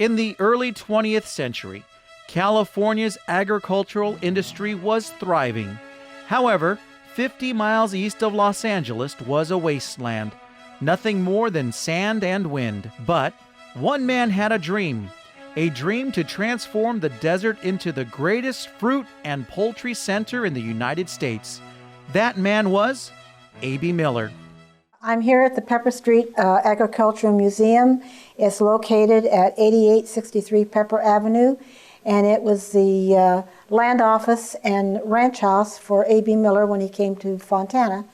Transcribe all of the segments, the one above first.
In the early 20th century, California's agricultural industry was thriving. However, 50 miles east of Los Angeles was a wasteland, nothing more than sand and wind. But one man had a dream to transform the desert into the greatest fruit and poultry center in the United States. That man was A.B. Miller. I'm here at the Pepper Street Agricultural Museum. It's located at 8863 Pepper Avenue, and it was the land office and ranch house for A.B. Miller when he came to Fontana.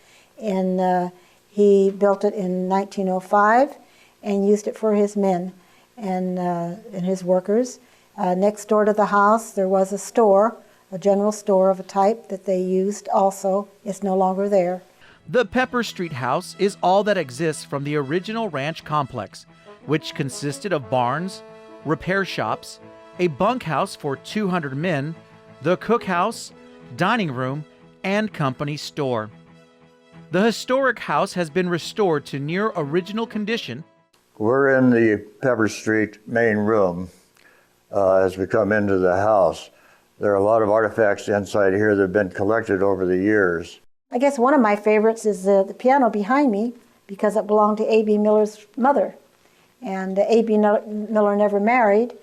And he built it in 1905 and used it for his men and his workers. Next door to the house there was a store, a general store of a type that they used also. It's no longer there. The Pepper Street House is all that exists from the original ranch complex, which consisted of barns, repair shops, a bunkhouse for 200 men, the cookhouse, dining room, and company store. The historic house has been restored to near original condition. We're in the Pepper Street main room as we come into the house. There are a lot of artifacts inside here that have been collected over the years. I guess one of my favorites is the piano behind me, because it belonged to A.B. Miller's mother. And A.B. Miller never married,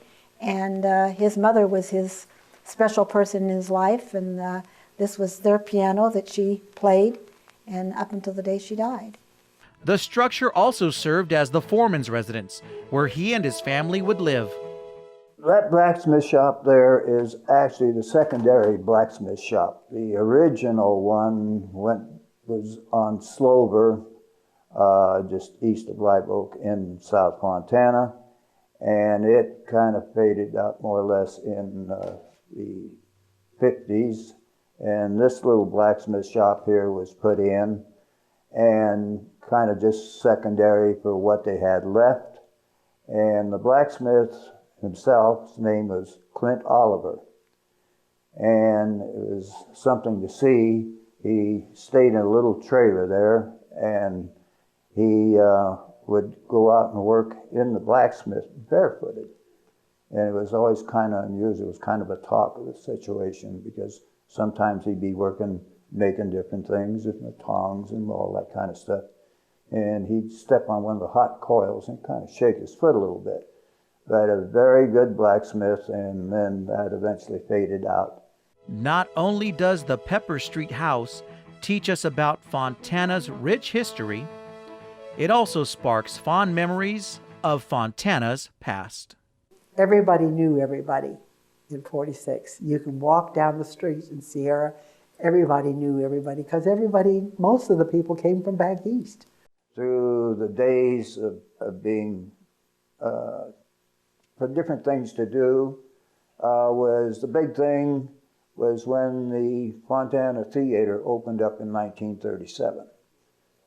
and his mother was his special person in his life, and this was their piano that she played, and up until the day she died. The structure also served as the foreman's residence, where he and his family would live. That blacksmith shop there is actually the secondary blacksmith shop. The original one was on Slover, just east of Live Oak in South Fontana, and it kind of faded out more or less in the 50s. And this little blacksmith shop here was put in and kind of just secondary for what they had left. And the blacksmith himself, his name was Clint Oliver, and it was something to see. He stayed in a little trailer there, and he would go out and work in the blacksmith barefooted, and it was always kind of unusual. It was kind of a talk of the situation, because sometimes he'd be working, making different things with the tongs and all that kind of stuff, and he'd step on one of the hot coils and kind of shake his foot a little bit. But a very good blacksmith, and then that eventually faded out. Not only does the Pepper Street House teach us about Fontana's rich history, it also sparks fond memories of Fontana's past. Everybody knew everybody in 46. You can walk down the street in Sierra, everybody knew everybody, because most of the people came from back east. Through the days of being for different things to do, was the big thing was when the Fontana Theater opened up in 1937.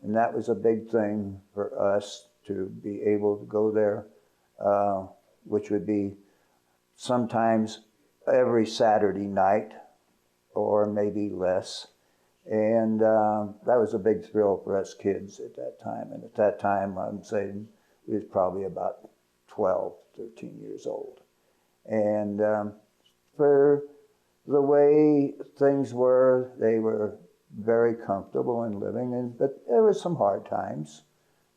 And that was a big thing for us to be able to go there, which would be sometimes every Saturday night or maybe less. And that was a big thrill for us kids at that time. And at that time, I'm saying we was probably about 12, 13 years old. And for the way things were, they were very comfortable in living, but there was some hard times,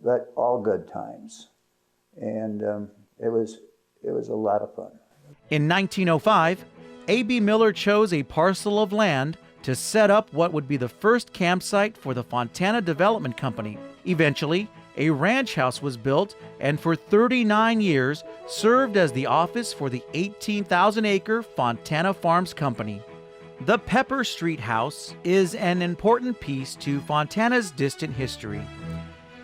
but all good times. And it was a lot of fun. In 1905, A.B. Miller chose a parcel of land to set up what would be the first campsite for the Fontana Development Company. Eventually, a ranch house was built and for 39 years served as the office for the 18,000-acre Fontana Farms Company. The Pepper Street House is an important piece to Fontana's distant history.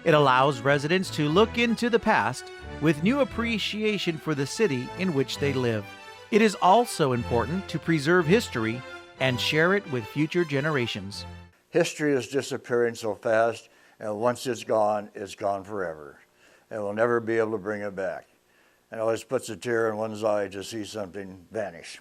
It allows residents to look into the past with new appreciation for the city in which they live. It is also important to preserve history and share it with future generations. History is disappearing so fast, and once it's gone forever. And we'll never be able to bring it back. And it always puts a tear in one's eye to see something vanish.